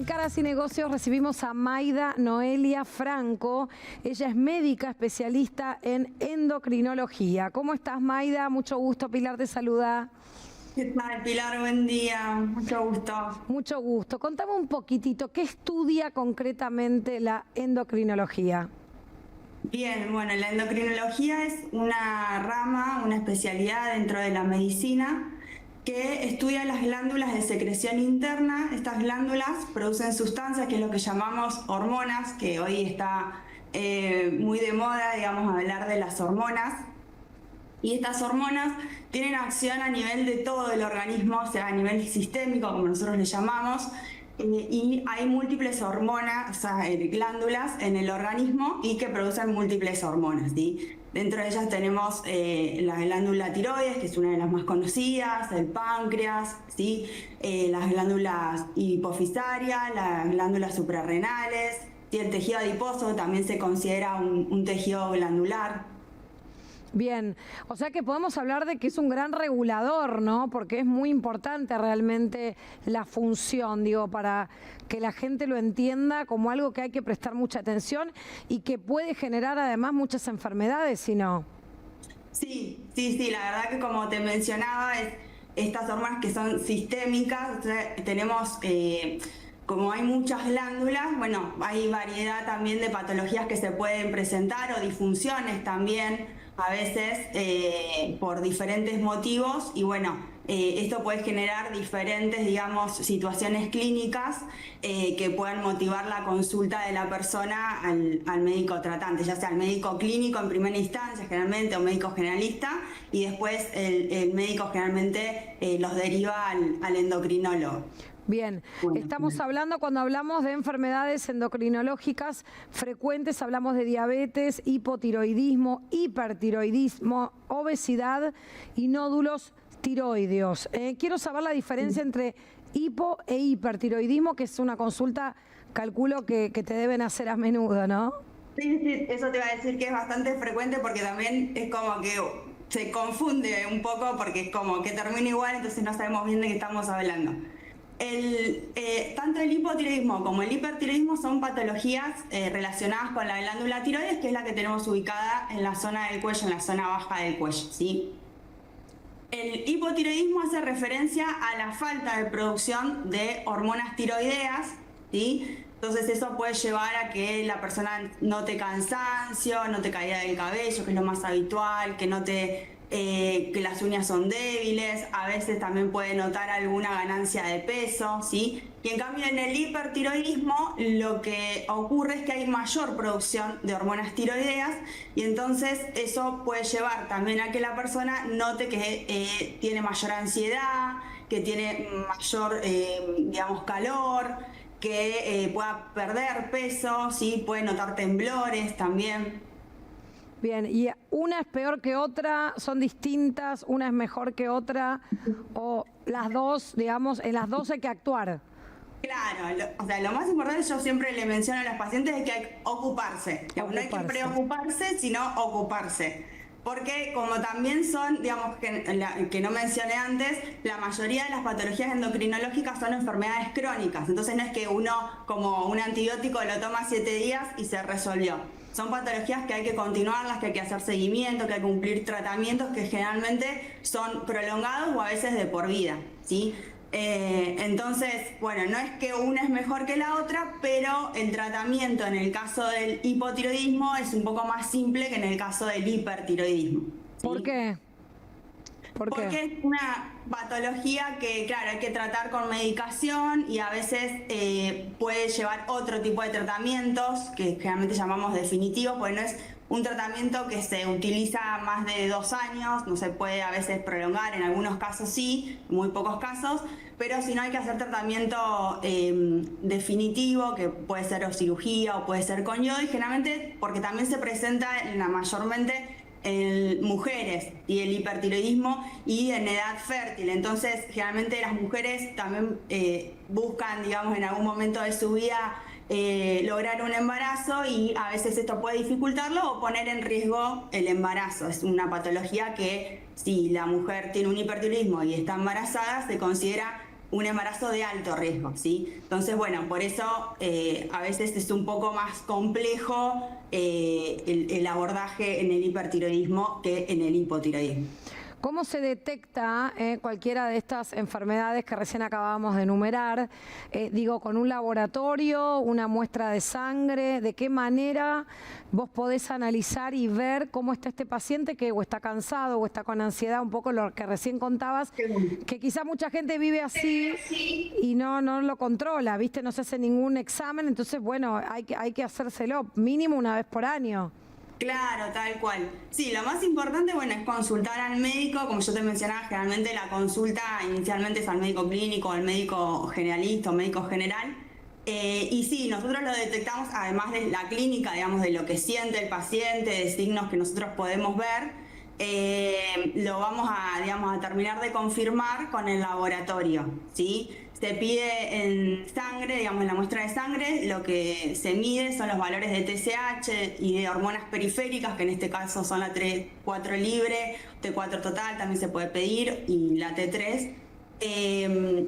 Caras y Negocios recibimos a Mayda Noelia Franco. Ella es médica especialista en endocrinología. ¿Cómo estás, Mayda? Mucho gusto, Pilar te saluda. ¿Qué tal, Pilar? Buen día, mucho gusto. Mucho gusto. Contame un poquitito, ¿qué estudia concretamente la endocrinología? Bien, bueno, la endocrinología es una rama, una especialidad dentro de la medicina que estudia las glándulas de secreción interna. Estas glándulas producen sustancias que es lo que llamamos hormonas, que hoy está muy de moda, digamos, hablar de las hormonas. Y estas hormonas tienen acción a nivel de todo el organismo, o sea, a nivel sistémico, como nosotros le llamamos, y hay múltiples hormonas, o sea, glándulas en el organismo y que producen múltiples hormonas, ¿sí? Dentro de ellas tenemos la glándula tiroides, que es una de las más conocidas, el páncreas, ¿sí? Las glándulas hipofisarias, las glándulas suprarrenales, y el tejido adiposo también se considera un tejido glandular. Bien, o sea que podemos hablar de que es un gran regulador, ¿no? Porque es muy importante realmente la función, digo, para que la gente lo entienda como algo que hay que prestar mucha atención y que puede generar además muchas enfermedades, si no. Sí, la verdad que como te mencionaba, estas hormonas que son sistémicas, o sea, tenemos... como hay muchas glándulas, bueno, hay variedad también de patologías que se pueden presentar o disfunciones también, a veces por diferentes motivos, y bueno, esto puede generar diferentes, digamos, situaciones clínicas que puedan motivar la consulta de la persona al médico tratante, ya sea el médico clínico en primera instancia generalmente o médico generalista, y después el médico generalmente los deriva al endocrinólogo. Bien, estamos hablando, cuando hablamos de enfermedades endocrinológicas frecuentes, hablamos de diabetes, hipotiroidismo, hipertiroidismo, obesidad y nódulos tiroideos. Quiero saber la diferencia entre hipo e hipertiroidismo, que es una consulta, calculo que te deben hacer a menudo, ¿no? Sí, eso te iba a decir que es bastante frecuente porque también es como que se confunde un poco porque es como que termina igual, entonces no sabemos bien de qué estamos hablando. Tanto el hipotiroidismo como el hipertiroidismo son patologías relacionadas con la glándula tiroides, que es la que tenemos ubicada en la zona del cuello, en la zona baja del cuello, ¿sí? El hipotiroidismo hace referencia a la falta de producción de hormonas tiroideas, ¿sí? Entonces eso puede llevar a que la persona note cansancio, note caída del cabello, que es lo más habitual, que note que las uñas son débiles, a veces también puede notar alguna ganancia de peso, ¿sí? Y en cambio en el hipertiroidismo lo que ocurre es que hay mayor producción de hormonas tiroideas y entonces eso puede llevar también a que la persona note que tiene mayor ansiedad, que tiene mayor, digamos, calor, que pueda perder peso, ¿sí? Puede notar temblores también. Bien, ¿y una es peor que otra? ¿Son distintas? ¿Una es mejor que otra? ¿O las dos, digamos, en las dos hay que actuar? Claro, o sea, lo más importante, yo siempre le menciono a los pacientes, es que hay que ocuparse. No hay que preocuparse, sino ocuparse. Porque como también son, digamos, que no mencioné antes, la mayoría de las patologías endocrinológicas son enfermedades crónicas. Entonces no es que uno, como un antibiótico, lo toma 7 días y se resolvió. Son patologías que hay que continuarlas, que hay que hacer seguimiento, que hay que cumplir tratamientos que generalmente son prolongados o a veces de por vida, ¿sí? Entonces, bueno, no es que una es mejor que la otra, pero el tratamiento en el caso del hipotiroidismo es un poco más simple que en el caso del hipertiroidismo, ¿sí? ¿Por qué? Porque es una patología que, claro, hay que tratar con medicación y a veces puede llevar otro tipo de tratamientos que generalmente llamamos definitivos, porque no es un tratamiento que se utiliza más de 2 años, no se puede a veces prolongar, en algunos casos sí, muy pocos casos, pero si no hay que hacer tratamiento definitivo, que puede ser o cirugía o puede ser con yodo, y generalmente porque también se presenta mayormente en mujeres y el hipertiroidismo y en edad fértil. Entonces generalmente las mujeres también buscan, digamos, en algún momento de su vida lograr un embarazo y a veces esto puede dificultarlo o poner en riesgo el embarazo. Es una patología que si la mujer tiene un hipertiroidismo y está embarazada se considera un embarazo de alto riesgo, ¿sí? Entonces, bueno, por eso a veces es un poco más complejo el abordaje en el hipertiroidismo que en el hipotiroidismo. ¿Cómo se detecta cualquiera de estas enfermedades que recién acabamos de enumerar? Digo, ¿con un laboratorio, una muestra de sangre? ¿De qué manera vos podés analizar y ver cómo está este paciente que o está cansado o está con ansiedad? Un poco lo que recién contabas, que quizá mucha gente vive así y no lo controla, ¿viste? No se hace ningún examen, entonces, bueno, hay que hacérselo mínimo una vez por año. Claro, tal cual. Sí, lo más importante, bueno, es consultar al médico. Como yo te mencionaba, generalmente la consulta inicialmente es al médico clínico, al médico generalista o médico general. Y sí, nosotros lo detectamos, además de la clínica, digamos, de lo que siente el paciente, de signos que nosotros podemos ver, lo vamos a, digamos, a terminar de confirmar con el laboratorio, ¿sí? Se pide en sangre, digamos, en la muestra de sangre, lo que se mide son los valores de TSH y de hormonas periféricas, que en este caso son la T4 libre, T4 total también se puede pedir, y la T3.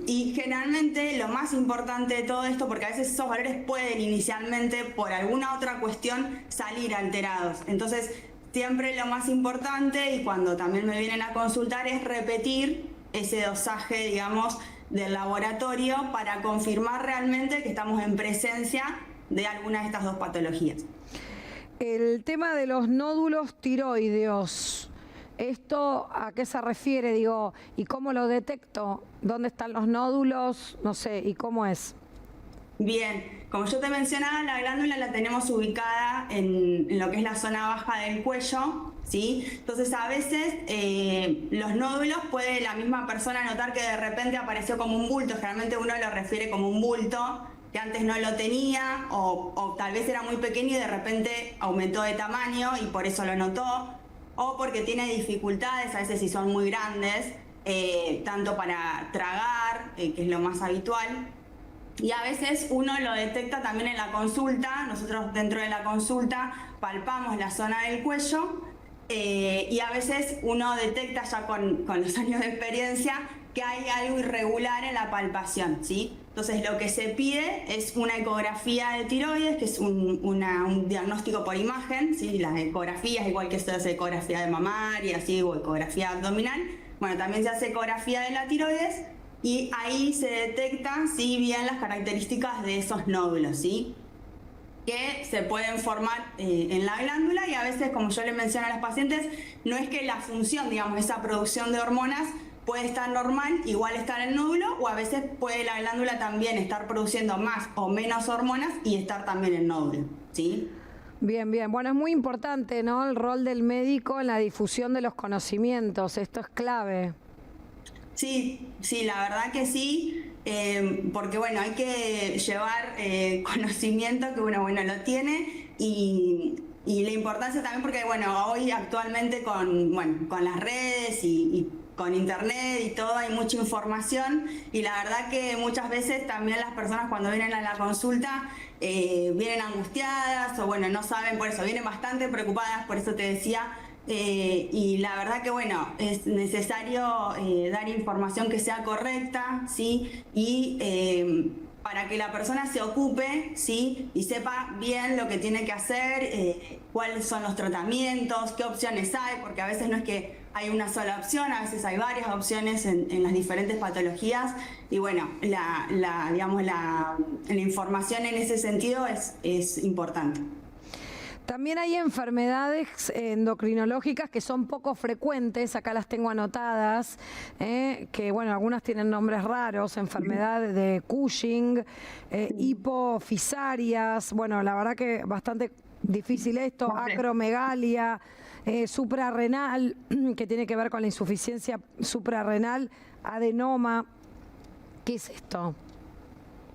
Y generalmente lo más importante de todo esto, porque a veces esos valores pueden inicialmente, por alguna otra cuestión, salir alterados. Entonces, siempre lo más importante, y cuando también me vienen a consultar, es repetir ese dosaje, digamos, del laboratorio para confirmar realmente que estamos en presencia de alguna de estas dos patologías. El tema de los nódulos tiroideos, ¿esto a qué se refiere? Digo, ¿y cómo lo detecto? ¿Dónde están los nódulos? No sé, ¿y cómo es? Bien, como yo te mencionaba, la glándula la tenemos ubicada en lo que es la zona baja del cuello, ¿sí? Entonces a veces los nódulos puede la misma persona notar que de repente apareció como un bulto, generalmente uno lo refiere como un bulto, que antes no lo tenía, o tal vez era muy pequeño y de repente aumentó de tamaño y por eso lo notó, o porque tiene dificultades, a veces si son muy grandes, tanto para tragar, que es lo más habitual. Y a veces uno lo detecta también en la consulta. Nosotros dentro de la consulta palpamos la zona del cuello y a veces uno detecta ya con los años de experiencia que hay algo irregular en la palpación, ¿sí? Entonces lo que se pide es una ecografía de tiroides, que es un diagnóstico por imagen, ¿sí? Las ecografías, igual que se hace ecografía de mamaria, ¿sí? O ecografía abdominal, bueno, también se hace ecografía de la tiroides. Y ahí se detectan, sí, bien las características de esos nódulos, ¿sí? Que se pueden formar en la glándula y a veces, como yo le menciono a los pacientes, no es que la función, digamos, esa producción de hormonas puede estar normal, igual estar en el nódulo, o a veces puede la glándula también estar produciendo más o menos hormonas y estar también en el nódulo, ¿sí? Bien, bien. Bueno, es muy importante, ¿no?, el rol del médico en la difusión de los conocimientos. Esto es clave. Sí, sí, la verdad que sí, porque bueno, hay que llevar conocimiento que uno, bueno, lo tiene y la importancia también porque, bueno, hoy actualmente con las redes y con internet y todo hay mucha información y la verdad que muchas veces también las personas cuando vienen a la consulta vienen angustiadas o bueno, no saben, por eso vienen bastante preocupadas, por eso te decía. Y la verdad que bueno, es necesario dar información que sea correcta, ¿sí? Y para que la persona se ocupe, ¿sí? Y sepa bien lo que tiene que hacer, cuáles son los tratamientos, qué opciones hay, porque a veces no es que hay una sola opción, a veces hay varias opciones en las diferentes patologías y bueno, digamos, la información en ese sentido es importante. También hay enfermedades endocrinológicas que son poco frecuentes, acá las tengo anotadas, que bueno, algunas tienen nombres raros, enfermedad de Cushing, hipofisarias, bueno, la verdad que bastante difícil esto, acromegalia, suprarrenal, que tiene que ver con la insuficiencia suprarrenal, adenoma. ¿Qué es esto?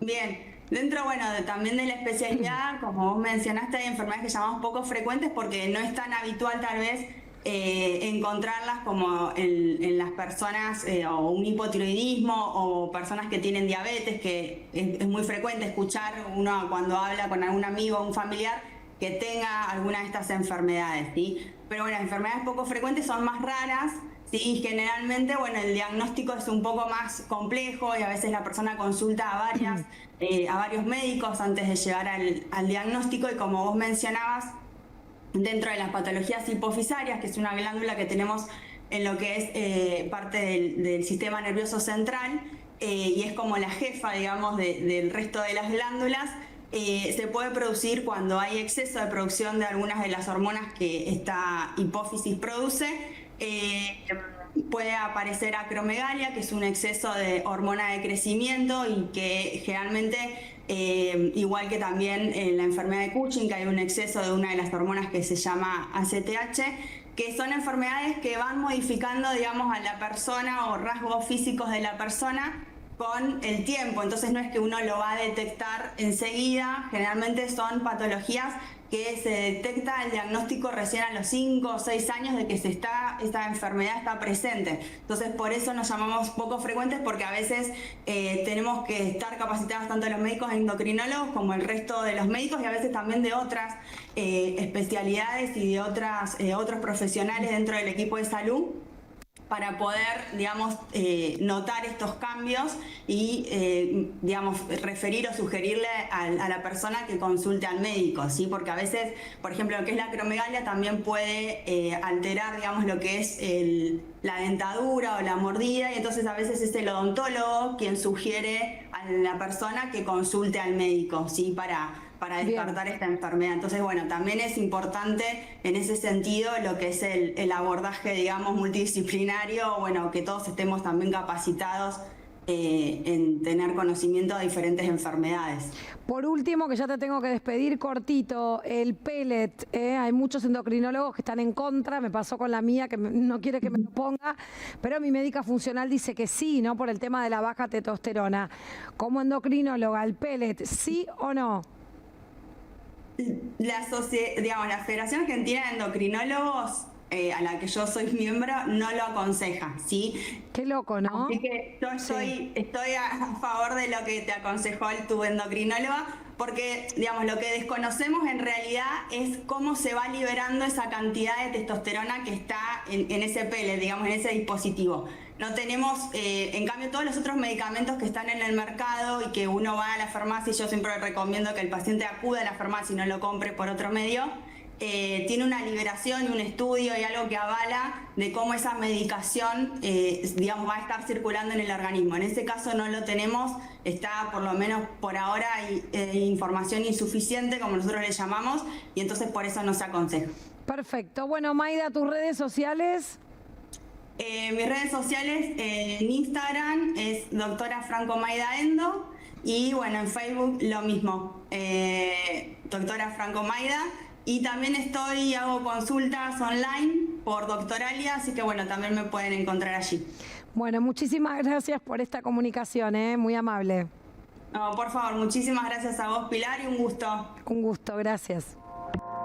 Bien. Dentro, bueno, también de la especialidad, como vos mencionaste, hay enfermedades que llamamos poco frecuentes porque no es tan habitual tal vez encontrarlas como en las personas o un hipotiroidismo o personas que tienen diabetes, que es muy frecuente escuchar uno cuando habla con algún amigo o un familiar que tenga alguna de estas enfermedades, ¿sí? Pero bueno, las enfermedades poco frecuentes son más raras Sí, generalmente, bueno, el diagnóstico es un poco más complejo y a veces la persona consulta a varios médicos antes de llegar al diagnóstico, y como vos mencionabas, dentro de las patologías hipofisarias, que es una glándula que tenemos en lo que es parte del sistema nervioso central, y es como la jefa, digamos, del resto de las glándulas, se puede producir cuando hay exceso de producción de algunas de las hormonas que esta hipófisis produce. Puede aparecer acromegalia, que es un exceso de hormona de crecimiento y que generalmente, igual que también en la enfermedad de Cushing, que hay un exceso de una de las hormonas que se llama ACTH, que son enfermedades que van modificando, digamos, a la persona o rasgos físicos de la persona con el tiempo. Entonces no es que uno lo va a detectar enseguida, generalmente son patologías que se detecta el diagnóstico recién a los 5 o 6 años de que esta enfermedad está presente. Entonces por eso nos llamamos poco frecuentes, porque a veces tenemos que estar capacitados tanto los médicos endocrinólogos como el resto de los médicos, y a veces también de otras especialidades y de otros profesionales dentro del equipo de salud, para poder, digamos, notar estos cambios y, digamos, referir o sugerirle a la persona que consulte al médico, ¿sí? Porque a veces, por ejemplo, lo que es la acromegalia también puede alterar, digamos, lo que es la dentadura o la mordida, y entonces a veces es el odontólogo quien sugiere a la persona que consulte al médico, ¿sí? Para descartar esta enfermedad. Entonces, bueno, también es importante en ese sentido lo que es el abordaje, digamos, multidisciplinario, bueno, que todos estemos también capacitados en tener conocimiento de diferentes enfermedades. Por último, que ya te tengo que despedir, cortito, el pellet, hay muchos endocrinólogos que están en contra, me pasó con la mía que no quiere que me lo ponga, pero mi médica funcional dice que sí, ¿no? Por el tema de la baja testosterona. Como endocrinóloga, ¿el pellet sí o no? La Federación Argentina de Endocrinólogos, a la que yo soy miembro, no lo aconseja, ¿sí? Qué loco, ¿no? Así que yo estoy a favor de lo que te aconsejó tu endocrinóloga, porque, digamos, lo que desconocemos en realidad es cómo se va liberando esa cantidad de testosterona que está en ese pellet, digamos, en ese dispositivo. No tenemos, en cambio, todos los otros medicamentos que están en el mercado y que uno va a la farmacia, y yo siempre recomiendo que el paciente acuda a la farmacia y no lo compre por otro medio, tiene una liberación y un estudio y algo que avala de cómo esa medicación, digamos, va a estar circulando en el organismo. En este caso no lo tenemos, está por lo menos por ahora información insuficiente, como nosotros le llamamos, y entonces por eso no se aconseja. Perfecto. Bueno, Maida, ¿tus redes sociales? Mis redes sociales en Instagram es doctora Franco Maida Endo, y bueno, en Facebook lo mismo, doctora Franco Maida, y también hago consultas online por Doctoralia, así que bueno, también me pueden encontrar allí. Bueno, muchísimas gracias por esta comunicación, muy amable. No, por favor, muchísimas gracias a vos, Pilar, y un gusto. Un gusto, gracias.